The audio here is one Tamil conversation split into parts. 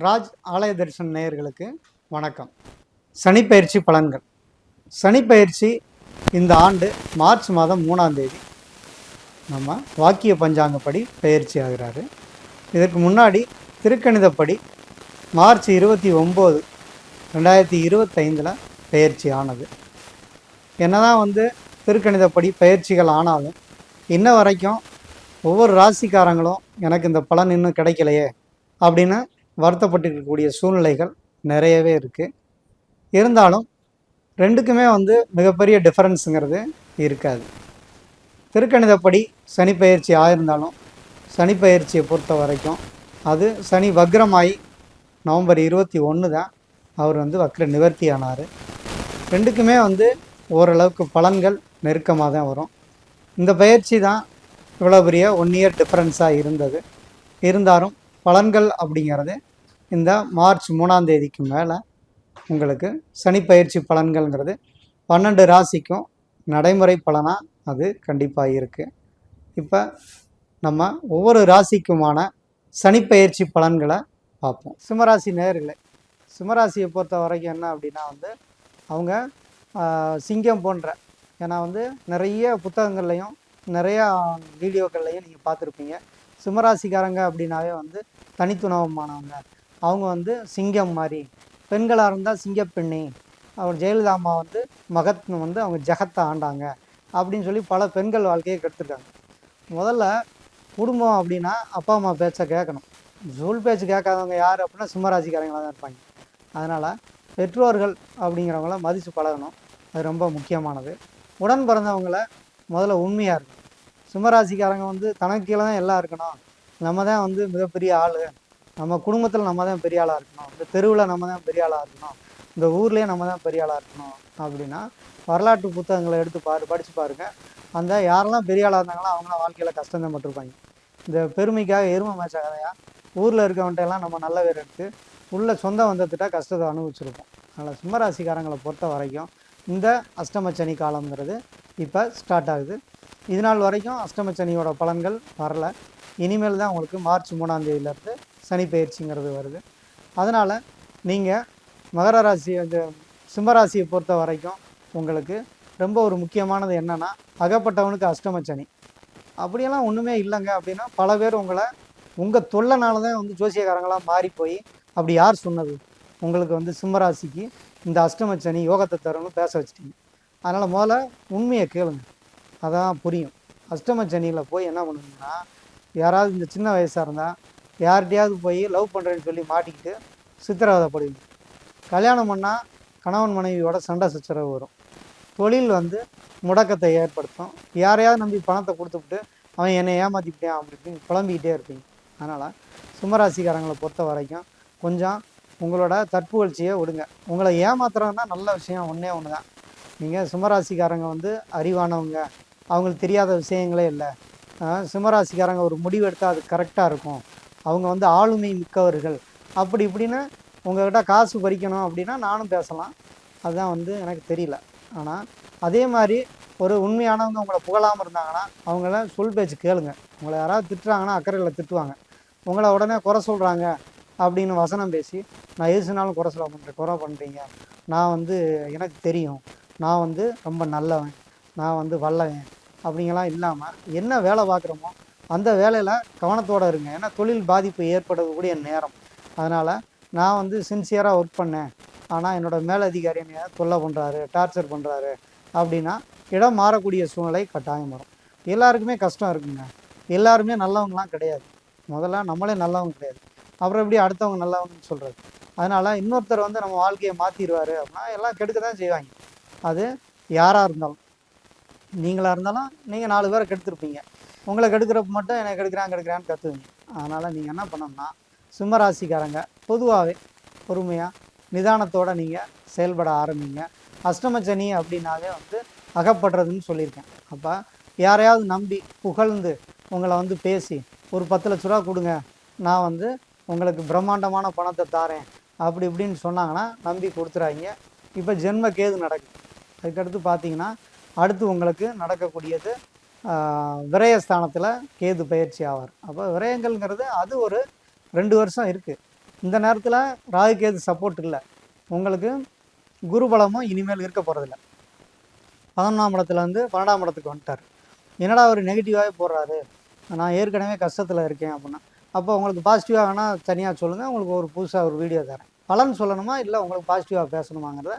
ராஜ் ஆலய தரிசன நேயர்களுக்கு வணக்கம். சனிப்பெயர்ச்சி பலன்கள். சனிப்பெயர்ச்சி இந்த ஆண்டு மார்ச் மாதம் 3ஆம் தேதி நம்ம வாக்கிய பஞ்சாங்கப்படி பெயர்ச்சி ஆகிறாரு. இதற்கு முன்னாடி திருக்கணிதப்படி மார்ச் 29, 2025 பெயர்ச்சி ஆனது. என்னதான் திருக்கணிதப்படி பெயர்ச்சிகள் ஆனாலும் இன்ன வரைக்கும் ஒவ்வொரு ராசிக்காரங்களும் எனக்கு இந்த பலன் இன்னும் கிடைக்கலையே அப்படின்னு வருத்தப்பட்டிருக்கக்கூடிய சூழ்நிலைகள் நிறையவே இருக்குது. இருந்தாலும் ரெண்டுக்குமே மிகப்பெரிய டிஃபரன்ஸுங்கிறது இருக்காது. திருக்கணிதப்படி சனி பயிற்சி ஆயிருந்தாலும் சனி பயிற்சியை பொறுத்த வரைக்கும் அது சனி வக்ரமாகி நவம்பர் 21 தான் அவர் வக்ர நிவர்த்தி ஆனார். ரெண்டுக்குமே ஓரளவுக்கு பலன்கள் நெருக்கமாக தான் வரும். இந்த பயிற்சி தான் இவ்வளோ பெரிய 1 இயர் டிஃப்ரென்ஸாக இருந்தது. இருந்தாலும் பலன்கள் அப்படிங்கிறது இந்த மார்ச் 3ஆம் தேதிக்கு மேலே உங்களுக்கு சனி பயிற்சி பலன்கள்ங்கிறது 12 ராசிக்கும் நடைமுறை பலனாக அது கண்டிப்பாக இருக்குது. இப்போ நம்ம ஒவ்வொரு ராசிக்குமான சனி பயிற்சி பலன்களை பார்ப்போம். சிம்மராசி நேயர்களே, சிம்மராசியை பொறுத்த வரைக்கும் என்ன அப்படின்னா அவங்க சிங்கம் போன்ற, ஏன்னா நிறைய புத்தகங்கள்லையும் நிறையா வீடியோக்கள்லையும் நீங்கள் பார்த்துருப்பீங்க. சிம்மராசிக்காரங்க அப்படின்னாவே தனித்துணவமானவங்க. அவங்க சிங்கம் மாதிரி, பெண்களாக இருந்தால் சிங்கப்பெண்ணி, அவர் ஜெயலலிதா அம்மா மகத்னு அவங்க ஜெகத்தை ஆண்டாங்க அப்படின்னு சொல்லி பல பெண்கள் வாழ்க்கையை கெடுத்துருக்காங்க. முதல்ல குடும்பம் அப்படின்னா அப்பா அம்மா பேச்சை கேட்கணும். சொல் பேச்சு கேட்காதவங்க யார் அப்படின்னா சிம்மராசிக்காரங்களாக தான் இருப்பாங்க. அதனால் பெற்றோர்கள் அப்படிங்கிறவங்கள மதித்து பழகணும், அது ரொம்ப முக்கியமானது. உடன் பிறந்தவங்களை முதல்ல உண்மையாக இருக்கணும். சிம்மராசிக்காரங்க தனக்கு கீழே தான் எல்லாம் இருக்கணும், நம்ம தான் மிகப்பெரிய ஆள், நம்ம குடும்பத்தில் நம்ம தான் பெரிய ஆளாக இருக்கணும், இந்த தெருவில் நம்ம தான் பெரிய ஆளாக இருக்கணும், இந்த ஊர்லேயே நம்ம தான் பெரிய ஆளாக இருக்கணும் அப்படின்னா வரலாற்று புத்தகங்களை எடுத்து படித்து பாருங்கள். அந்த யாரெல்லாம் பெரிய ஆளாக இருந்தாங்களோ அவங்களாம் வாழ்க்கையில் கஷ்டந்தான் பட்டிருப்பாங்க. இந்த பெருமைக்காக எருமை மேய்ச்ச கதையாக ஊரில் இருக்கவன்ட்டெல்லாம் நம்ம நல்ல பேர் எடுத்து உள்ள சொந்த வந்தத்திட்ட கஷ்டத்தை அனுபவிச்சிருப்போம். அதனால் சிம்மராசிக்காரங்களை பொறுத்த வரைக்கும் இந்த அஷ்டமச்சனி காலங்கிறது இப்போ ஸ்டார்ட் ஆகுது. இது நாள் வரைக்கும் அஷ்டமச்சனியோட பலன்கள் வரல. இனிமேல் தான் உங்களுக்கு மார்ச் 3ஆம் தேதியிலேருந்து சனி பயிற்சிங்கிறது வருது. அதனால் நீங்கள் மகர ராசி சிம்மராசியை பொறுத்த வரைக்கும் உங்களுக்கு ரொம்ப ஒரு முக்கியமானது என்னென்னா, அகப்பட்டவனுக்கு அஷ்டமச்சனி அப்படியெல்லாம் ஒன்றுமே இல்லைங்க அப்படின்னா பல பேர் உங்கள் தொல்லைனால தான் ஜோசியக்காரங்களாம் மாறி போய், அப்படி யார் சொன்னது உங்களுக்கு சிம்மராசிக்கு இந்த அஷ்டமச்சனி யோகத்தை தரும்னு பேச வச்சிட்டீங்க. அதனால் முதல்ல உண்மையை கேளுங்க, அதான் புரியும். அஷ்டமச்சனியில் போய் என்ன பண்ணுவீங்கன்னா, யாராவது இந்த சின்ன வயசாக இருந்தால் யார்கிட்டையாவது போய் லவ் பண்ணுறேன்னு சொல்லி மாட்டிக்கிட்டு சித்திரவதைப்படுவீங்க. கல்யாணம் பண்ணால் கணவன் மனைவியோட சண்டை சச்சரவு வரும். தொழில் முடக்கத்தை ஏற்படுத்தும். யாரையாவது நம்பி பணத்தை கொடுத்துவிட்டு அவன் என்னை ஏமாற்றிக்கிட்டேன் அப்படின்னு புலம்பிக்கிட்டே இருப்பீங்க. அதனால் சிம்மராசிக்காரங்களை பொறுத்த வரைக்கும் கொஞ்சம் உங்களோட தற்புகழ்ச்சியை விடுங்க. உங்களை ஏமாத்துறதுனா நல்ல விஷயம் ஒன்றே ஒன்று தான். நீங்கள் சிம்மராசிக்காரங்க அறிவானவங்க, அவங்களுக்கு தெரியாத விஷயங்களே இல்லை. சிம்மராசிக்காரங்க ஒரு முடிவு எடுத்தால் அது கரெக்டாக இருக்கும், அவங்க ஆளுமை மிக்கவர்கள் அப்படி இப்படின்னு உங்கள்கிட்ட காசு பறிக்கணும் அப்படின்னா நானும் பேசலாம், அதுதான் எனக்கு தெரியல. ஆனால் அதே மாதிரி ஒரு உண்மையானவங்க உங்களை புகழாமல் இருந்தாங்கன்னா அவங்கள சொல் பேச்சு கேளுங்க. உங்களை யாராவது திட்டுறாங்கன்னா அக்கறையில் திட்டுவாங்க. உங்களை உடனே குறை சொல்கிறாங்க அப்படின்னு வசனம் பேசி, நான் எதுனாலும் குறை சொல்ல பண்ணுறேன், குறை பண்ணுறீங்க, நான் எனக்கு தெரியும், நான் ரொம்ப நல்லவன், நான் வல்லவன் அப்படிங்கலாம் இல்லாமல் என்ன வேலை பார்க்குறோமோ அந்த வேலையில் கவனத்தோடு இருங்க. ஏன்னா தொழில் பாதிப்பு ஏற்படக்கூடிய நேரம். அதனால் நான் சின்சியராக ஒர்க் பண்ணேன், ஆனால் என்னோடய மேலதிகாரி என்னை தொல்லை பண்ணுறாரு, டார்ச்சர் பண்ணுறாரு அப்படின்னா இடம் மாறக்கூடிய சூழ்நிலை கட்டாயம் வரும். எல்லாருக்குமே கஷ்டம் இருக்குங்க, எல்லாருமே நல்லவங்களாம் கிடையாது. முதல்ல நம்மளே நல்லவங்க கிடையாது, அப்புறம் எப்படி அடுத்தவங்க நல்லவங்கன்னு சொல்கிறது? அதனால் இன்னொருத்தர் நம்ம வாழ்க்கையை மாற்றிடுவார் அப்படின்னா எல்லாம் கெடுக்க தான் செய்வாங்க. அது யாராக இருந்தாலும், நீங்களாக இருந்தாலும் நீங்கள் 4 பேரை கெடுத்துருப்பீங்க. உங்களை கெடுக்கிறப்ப மட்டும் என்னை கெடுக்கிறான்னு கற்றுவீங்க. அதனால் நீங்கள் என்ன பண்ணணும்னா, சிம்மராசிக்காரங்க பொதுவாகவே பொறுமையாக நிதானத்தோடு நீங்கள் செயல்பட ஆரம்பிங்க. அஷ்டமச்சனி அப்படின்னாவே அகப்படுறதுன்னு சொல்லியிருக்கேன். அப்போ யாரையாவது நம்பி புகழ்ந்து உங்களை பேசி ஒரு 10 லட்ச ரூபா கொடுங்க, நான் உங்களுக்கு பிரம்மாண்டமான பணத்தை தாரேன் அப்படி இப்படின்னு சொன்னாங்கன்னா நம்பி கொடுத்துறாங்க. இப்போ ஜென்ம கேது நடக்குது. அதுக்கடுத்து பார்த்தீங்கன்னா அடுத்து உங்களுக்கு நடக்கக்கூடியது விரயஸ்தானத்தில் கேது பயிற்சி ஆவார். அப்போ விரயங்கள்ங்கிறது அது ஒரு 2 வருஷம் இருக்குது. இந்த நேரத்தில் ராகு கேது சப்போர்ட் இல்லை, உங்களுக்கு குரு பலமும் இனிமேல் இருக்க போகிறதில்ல. 11ஆம் இடத்துலேருந்து 12ஆம் இடத்துக்கு வந்துட்டார். என்னடா அவர் நெகட்டிவாகவே போடுறாரு, நான் ஏற்கனவே கஷ்டத்தில் இருக்கேன் அப்படின்னா, அப்போ உங்களுக்கு பாசிட்டிவாக வேணால் தனியாக சொல்லுங்கள், உங்களுக்கு ஒரு புதுசாக ஒரு வீடியோ தரேன். பலன் சொல்லணுமா இல்லை உங்களுக்கு பாசிட்டிவாக பேசணுமாங்கிறத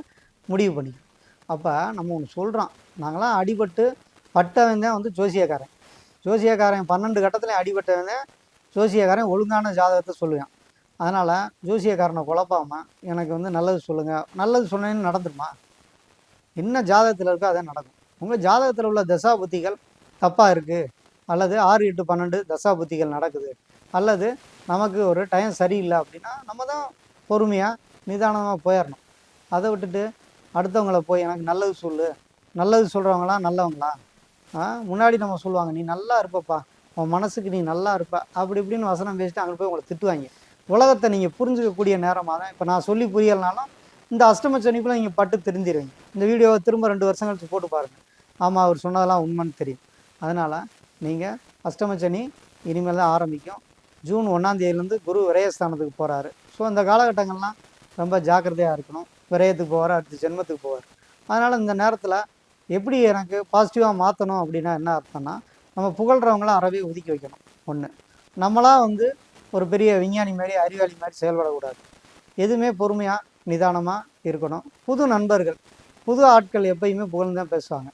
முடிவு பண்ணிக்கணும். அப்போ நம்ம ஒன்று சொல்கிறோம், நாங்களாம் அடிபட்டு பட்டவன் தான் வந்து ஜோசியக்காரன். ஜோசியக்காரன் 12 கட்டத்துலையும் அடிபட்டவன் தான் ஜோசியக்காரன் ஒழுங்கான ஜாதகத்தை சொல்லுவேன். அதனால் ஜோசியக்காரனை குழப்பாமல் எனக்கு வந்து நல்லது சொல்லுங்கள், நல்லது சொன்னேன்னு நடந்துருமா? என்ன ஜாதகத்தில் இருக்கோ அதான் நடக்கும். உங்கள் ஜாதகத்தில் உள்ள தசா புத்திகள் தப்பாக இருக்குது, அல்லது 6, 8, 12 தசா புத்திகள் நடக்குது, அல்லது நமக்கு ஒரு டைம் சரியில்லை அப்படின்னா நம்ம தான் பொறுமையாக நிதானமாக போயிடணும். அதை விட்டுட்டு அடுத்தவங்கள போய் எனக்கு நல்லது சொல்லு, நல்லது சொல்கிறவங்களா நல்லவங்களா? முன்னாடி நம்ம சொல்லுவாங்க, நீ நல்லா இருப்பப்பா, உன் மனசுக்கு நீ நல்லா இருப்ப, அப்படி இப்படின்னு வசனம் பேசிட்டு அங்கே போய் உங்களை திட்டுவாங்க. உலகத்தை நீங்கள் புரிஞ்சுக்கக்கூடிய நேரமாக தான் இப்போ நான் சொல்லி புரியலைனாலும் இந்த அஷ்டம சனிக்குள்ளே நீங்கள் பட்டு தெரிஞ்சிருவீங்க. இந்த வீடியோவை திரும்ப 2 வருஷம் கழிச்சு போட்டு பாருங்கள், ஆமாம் அவர் சொன்னதெல்லாம் உண்மைன்னு தெரியும். அதனால் நீங்கள் அஷ்டம சனி இனிமேல் தான் ஆரம்பிக்கும். ஜூன் 1ஆம் தேதியிலேருந்து குரு விரயஸ்தானத்துக்கு போகிறாரு. ஸோ அந்த காலகட்டங்கள்லாம் ரொம்ப ஜாக்கிரதையாக இருக்கணும். விரயத்துக்கு போவார், அடுத்த ஜென்மத்துக்கு போவார். அதனால் இந்த நேரத்தில் எப்படி எனக்கு பாசிட்டிவாக மாற்றணும் அப்படின்னா என்ன அர்த்தம்னா, நம்ம புகழ்கிறவங்களாம் அறவே ஒதுக்கி வைக்கணும். ஒன்று, நம்மளாம் வந்து ஒரு பெரிய விஞ்ஞானி மாதிரி அறிவாளி மாதிரி செயல்படக்கூடாது. எதுவுமே பொறுமையாக நிதானமாக இருக்கணும். புது நண்பர்கள், புது ஆட்கள் எப்பயுமே புகழ்ந்து தான் பேசுவாங்க.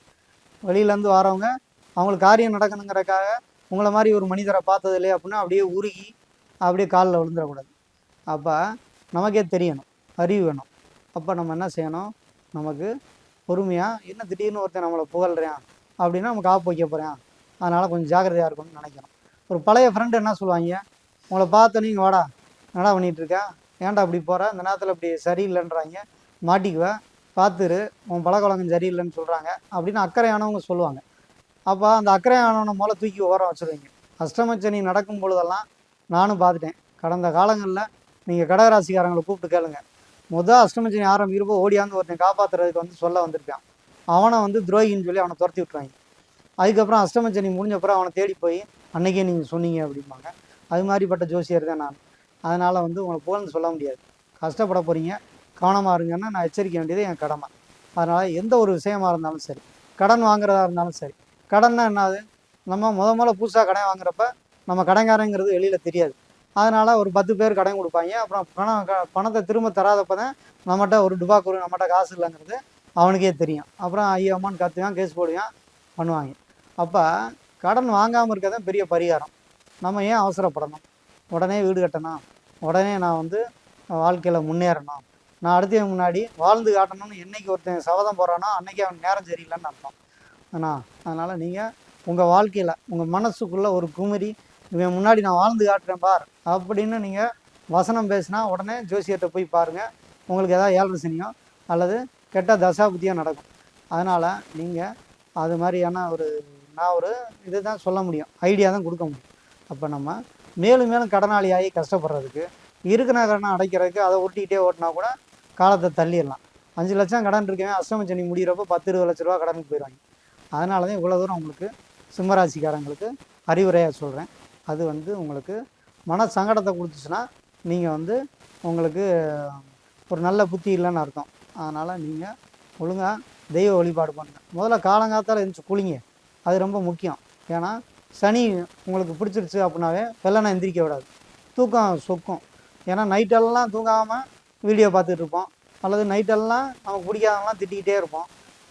வெளியிலேருந்து வரவங்க அவங்களுக்கு காரியம் நடக்கணுங்கிறக்காக உங்களை மாதிரி ஒரு மனிதரை பார்த்ததில்லையே அப்படின்னா அப்படியே உருகி அப்படியே காலில் விழுந்துடக்கூடாது. அப்போ நமக்கே தெரியணும், அறிவு வேணும். அப்போ நம்ம என்ன செய்யணும், நமக்கு பொறுமையாக, என்ன திடீர்னு ஒருத்தன் நம்மளை புகழ்கிறேன் அப்படின்னா நமக்கு ஆப்பு வைக்க போகிறேன், அதனால் கொஞ்சம் ஜாக்கிரதையாக இருக்கணும்னு நினைக்கணும். ஒரு பழைய ஃப்ரெண்டு என்ன சொல்லுவாங்க, உங்களை பார்த்தோன்னே இங்கே வாடா, என்னடா பண்ணிகிட்ருக்க, ஏன்டா அப்படி போகிற, இந்த நேரத்தில் இப்படி சரியில்லைன்றாங்க, மாட்டிக்குவேன், பார்த்துரு, உன் பழக்கவழக்கம் சரியில்லைன்னு சொல்கிறாங்க அப்படின்னு அக்கறையானவங்க சொல்லுவாங்க. அப்போ அந்த அக்கறையானவனை மூல தூக்கி ஓரம் வச்சுருவீங்க. அஷ்டமச்சனி நடக்கும் பொழுதெல்லாம் நானும் பார்த்துட்டேன். கடந்த காலங்களில் நீங்கள் கடகராசிக்காரங்களை கூப்பிட்டு கேளுங்க, அஷ்டமச்சனி ஆரம்பிக்கிறப்போ ஓடியாந்து ஒருத்தன் காப்பாற்றுறதுக்கு வந்து சொல்ல வந்திருப்பான், அவனை வந்து துரோகின்னு சொல்லி அவனை துரத்தி விட்டுருவாங்க. அதுக்கப்புறம் அஷ்டமச்சனி முடிஞ்சப்பறம் அவனை தேடி போய் அன்றைக்கே நீங்கள் சொன்னீங்க அப்படிம்பாங்க. அது மாதிரிப்பட்ட ஜோசியர் தான் நான். அதனால் வந்து உங்களை புகழ்ந்து சொல்ல முடியாது. கஷ்டப்பட போகிறீங்க, கவனமாக இருங்கன்னா நான் எச்சரிக்க வேண்டியது என் கடமை. அதனால் எந்த ஒரு விஷயமா இருந்தாலும் சரி, கடன் வாங்குறதா இருந்தாலும் சரி, கடன்னா என்னது, நம்ம முதல்ல புதுசாக கடன் வாங்குறப்ப நம்ம கடன்காரங்கிறது வெளியில் தெரியாது. அதனால் ஒரு 10 பேர் கடன் கொடுப்பாங்க. அப்புறம் பணத்தை திரும்ப தராதப்போ தான் நம்மகிட்ட ஒரு டுபாக்கூர் நம்மகிட்ட காசு இல்லைங்கிறது அவனுக்கே தெரியும். அப்புறம் ஐயோ அம்மான்னு கற்றுவான், கேஸ் போடுவான், பண்ணுவாங்க. அப்போ கடன் வாங்காமல் இருக்க தான் பெரிய பரிகாரம். நம்ம ஏன் அவசரப்படணும், உடனே வீடு கட்டணும், உடனே நான் வந்து வாழ்க்கையில் முன்னேறணும், நான் அடுத்தவன் முன்னாடி வாழ்ந்து காட்டணும்னு என்றைக்கு ஒருத்தன் சபதம் போடுறானோ அன்றைக்கி அவன் நேரம் சரியில்லைன்னு அர்த்தம். அதனால் நீங்கள் உங்கள் வாழ்க்கையில் உங்கள் மனசுக்குள்ளே ஒரு குமரி, இவன் முன்னாடி நான் வாழ்ந்து காட்டுறேன் பார் அப்படின்னு நீங்கள் வசனம் பேசினா உடனே ஜோசியத்தை போய் பாருங்கள். உங்களுக்கு எதாவது 7 சனியோ அல்லது கெட்ட தசாபுத்தியோ நடக்கும். அதனால் நீங்கள் அது மாதிரியான நான் ஒரு இது தான் சொல்ல முடியும், ஐடியா தான் கொடுக்க முடியும். அப்போ நம்ம மேலும் மேலும் கடனாளியாகி கஷ்டப்படுறதுக்கு, இருக்கிற கடனை அடைக்கிறதுக்கு அதை ஒட்டிக்கிட்டே ஓட்டினா கூட காலத்தை தள்ளிடலாம். 5 லட்சம் கடன் இருக்கவன் அஷ்டமச்சனி முடிகிறப்போ 10-20 லட்ச ரூபா கடனுக்கு போயிடுவாங்க. அதனால தான் இவ்வளோ தூரம் உங்களுக்கு சிம்மராசிக்காரங்களுக்கு அறிவுரையாக சொல்கிறேன். அது வந்து உங்களுக்கு மன சங்கடத்தை கொடுத்துச்சுன்னா நீங்கள் வந்து உங்களுக்கு ஒரு நல்ல புத்தி இல்லைன்னு அர்த்தம். அதனால் நீங்கள் ஒழுங்காக தெய்வ வழிபாடு பண்ணுங்கள். முதல்ல காலங்காத்தால் எழுந்துச்சு குளிங்க, அது ரொம்ப முக்கியம். ஏன்னா சனி உங்களுக்கு பிடிச்சிருச்சு அப்படின்னாவே வெள்ளனை எந்திரிக்க விடாது, தூக்கம் சொக்கும். ஏன்னா நைட்டெல்லாம் தூங்காமல் வீடியோ பார்த்துட்டு இருப்போம், அல்லது நைட்டெல்லாம் நமக்கு பிடிக்காதவங்களாம் திட்டிக்கிட்டே இருப்போம்,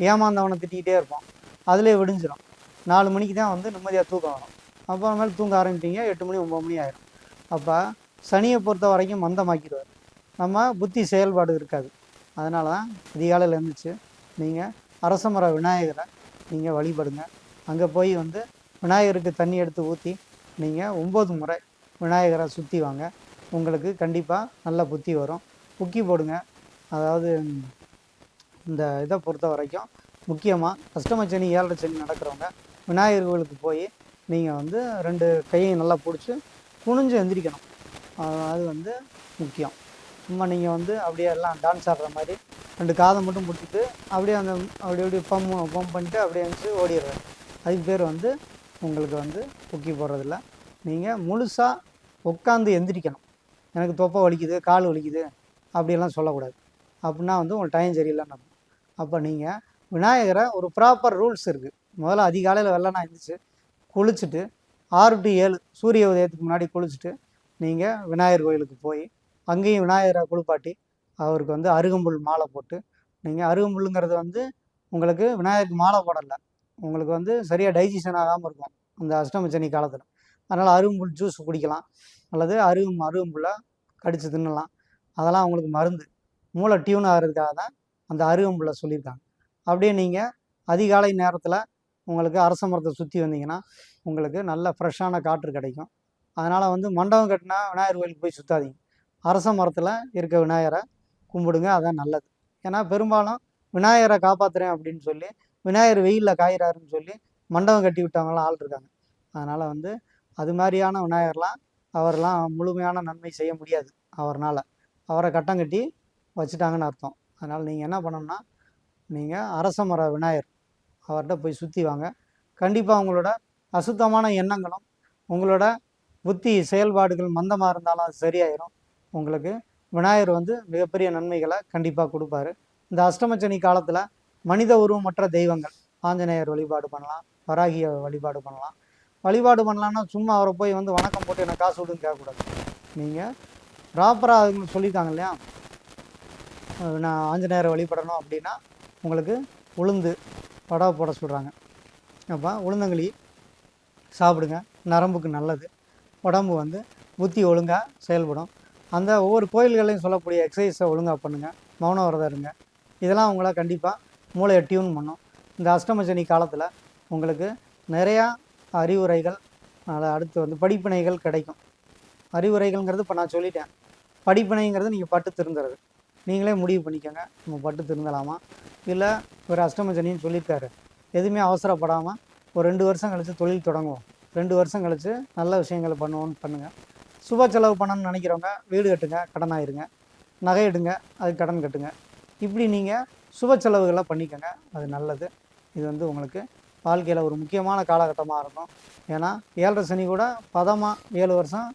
ஏமாந்தவனை திட்டிக்கிட்டே இருப்போம், அதிலே விடிஞ்சிடும். 4 மணிக்கு தான் வந்து நிம்மதியாக தூக்கம் வரும். அப்புறமேல தூங்க ஆரம்பிப்பீங்க, 8 மணி 9 மணி ஆயிடும். அப்போ சனியை பொறுத்த வரைக்கும் மந்தமாக்கிடுவார், நம்ம புத்தி செயல்பாடு இருக்காது. அதனால தான் அதிகாலையில் எழுந்துச்சு நீங்கள் அரசமர விநாயகரை நீங்கள் வழிபடுங்க. அங்கே போய் வந்து விநாயகருக்கு தண்ணி எடுத்து ஊற்றி நீங்கள் 9 முறை விநாயகரை சுற்றி வாங்க, உங்களுக்கு கண்டிப்பாக நல்ல புத்தி வரும். புக்கி போடுங்க. அதாவது இந்த இதை பொறுத்த வரைக்கும் முக்கியமாக அஷ்டமச்சனி 7 சனி நடக்கிறவங்க விநாயகர் கோவிலுக்கு போய் நீங்கள் வந்து 2 கையையும் நல்லா பிடிச்சி குனிஞ்சு எந்திரிக்கணும். அது வந்து முக்கியம். சும்மா நீங்கள் வந்து அப்படியே எல்லாம் டான்ஸ் ஆடுற மாதிரி 2 காதை மட்டும் பிடிச்சிட்டு அப்படியே அப்படி பம்ப் பண்ணிட்டு அப்படியே எழுந்துச்சு ஓடிடுறாரு. அதுக்கு பேர் வந்து உங்களுக்கு வந்து புக்கி போடுறதில்ல. நீங்கள் முழுசாக உட்காந்து எந்திரிக்கணும். எனக்கு தொப்பை வலிக்குது, கால் வலிக்குது அப்படியெல்லாம் சொல்லக்கூடாது. அப்படின்னா வந்து உங்களுக்கு டைம் சரியில்லைன்னு அர்த்தம். அப்போ நீங்கள் விநாயகரை ஒரு ப்ராப்பர் ரூல்ஸ் இருக்குது. முதல்ல அதிகாலையில் வெள்ளனா எழுந்திரிச்சு குளிச்சுட்டு 6 to 7 சூரிய உதயத்துக்கு முன்னாடி குளிச்சுட்டு நீங்கள் விநாயகர் கோயிலுக்கு போய் அங்கேயும் விநாயகரை குளிப்பாட்டி அவருக்கு வந்து அருகம்புல் மாலை போட்டு, நீங்கள் அருகம்புல்லுங்கிறது வந்து உங்களுக்கு விநாயகருக்கு மாலை போடலை, உங்களுக்கு வந்து சரியாக டைஜஷன் ஆகாமல் இருக்கும் அந்த அஷ்டம சனி காலத்தில். அதனால் அருகம்புல் ஜூஸ் குடிக்கலாம், அல்லது அருகம்புல்லை கடித்து தின்னலாம். அதெல்லாம் அவங்களுக்கு மருந்து, மூளை டியூன் ஆகிறதுக்காக தான் அந்த அருகம்புல்லை சொல்லியிருக்காங்க. அப்படியே நீங்கள் அதிகாலை நேரத்தில் உங்களுக்கு அரச மரத்தை சுற்றி வந்தீங்கன்னா உங்களுக்கு நல்ல ஃப்ரெஷ்ஷான காற்று கிடைக்கும். அதனால் வந்து மண்டபம் கட்டினா விநாயகர் கோயிலுக்கு போய் சுற்றாதீங்க, அரச மரத்தில் இருக்க விநாயகரை கும்பிடுங்க, அதான் நல்லது. ஏன்னா பெரும்பாலும் விநாயகரை காப்பாற்றுறேன் அப்படின்னு சொல்லி விநாயகர் வெயிலில் காயிறாருன்னு சொல்லி மண்டபம் கட்டி விட்டவங்களாம் ஆள் இருக்காங்க. அதனால் வந்து அது மாதிரியான விநாயகர்லாம் அவரெல்லாம் முழுமையான நன்மை செய்ய முடியாது அவர்னால். அவரை கட்டம் கட்டி வச்சுட்டாங்கன்னு அர்த்தம். அதனால் நீங்கள் என்ன பண்ணணும்னா, நீங்கள் அரச மர விநாயகர் அவர்கிட்ட போய் சுற்றி வாங்க. கண்டிப்பாக உங்களோட அசுத்தமான எண்ணங்களும் உங்களோட புத்தி செயல்பாடுகள் மந்தமாக இருந்தாலும் அது சரியாயிடும். உங்களுக்கு விநாயகர் வந்து மிகப்பெரிய நன்மைகளை கண்டிப்பாக கொடுப்பாரு. இந்த அஷ்டமச்சனி காலத்தில் மனித உருவமற்ற தெய்வங்கள், ஆஞ்சநேயர் வழிபாடு பண்ணலாம், வராகிய வழிபாடு பண்ணலாம். வழிபாடு பண்ணலான்னா சும்மா அவரை போய் வந்து வணக்கம் போட்டு எனக்கு காசு விடுன்னு கேட்கக்கூடாது. நீங்கள் ப்ராப்பராக அதுங்களுக்கு சொல்லியிருக்காங்க இல்லையா, நான் ஆஞ்சநேயரை வழிபடணும் அப்படின்னா உங்களுக்கு உளுந்து வடை போட சொல்கிறாங்க. அப்போ உளுந்தங்களி சாப்பிடுங்க, நரம்புக்கு நல்லது, உடம்பு வந்து புத்தி ஒழுங்காக செயல்படும். அந்த ஒவ்வொரு கோயில்களையும் சொல்லக்கூடிய எக்ஸசைஸை ஒழுங்காக பண்ணுங்கள், மௌன விரதம் இருங்க. இதெல்லாம் உங்களை கண்டிப்பாக மூளையை டியூன் பண்ணும். இந்த அஷ்டமச்சனி காலத்தில் உங்களுக்கு நிறையா அறிவுரைகள், அதை அடுத்து வந்து படிப்பினைகள் கிடைக்கும். அறிவுரைகள்ங்கிறது இப்போ நான் சொல்லிட்டேன், படிப்பினைங்கிறது நீங்கள் பட்டு திருந்துறது. நீங்களே முடிவு பண்ணிக்கோங்க, நம்ம பட்டு திருந்தலாமா, இல்லை ஒரு அஷ்டமச்சனின்னு சொல்லியிருக்காரு, எதுவுமே அவசரப்படாமல் ஒரு 2 வருஷம் கழித்து தொழில் தொடங்குவோம், 2 வருஷம் கழித்து நல்ல விஷயங்களை பண்ணுவோன்னு பண்ணுங்கள். சுப செலவு பண்ணணும்னு நினைக்கிறவங்க வீடு கட்டுங்க, கடன் ஆயிருங்க, நகை எடுங்க, அதுக்கு கடன் கட்டுங்க. இப்படி நீங்கள் சுப செலவுகளை பண்ணிக்கோங்க, அது நல்லது. இது வந்து உங்களுக்கு வாழ்க்கையில் ஒரு முக்கியமான காலகட்டமாக இருக்கும். ஏன்னா 7.5 சனி கூட பதமாக 7 வருஷம்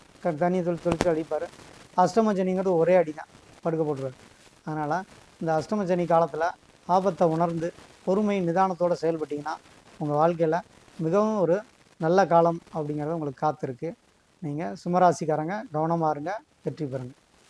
தண்ணி தொளித்து அடிப்பார். அஷ்டம சனிங்கிறது ஒரே அடி தான், படுக்க போட்டுருவார். அதனால் இந்த அஷ்டம சனி காலத்தில் ஆபத்தை உணர்ந்து பொறுமை நிதானத்தோடு செயல்பட்டிங்கன்னா உங்கள் வாழ்க்கையில் மிகவும் ஒரு நல்ல காலம் அப்படிங்கிறது உங்களுக்கு காத்திருக்கு. நீங்கள் சிம்மராசிக்காரங்க கவனமாக இருங்க, வெற்றி பெறுங்க.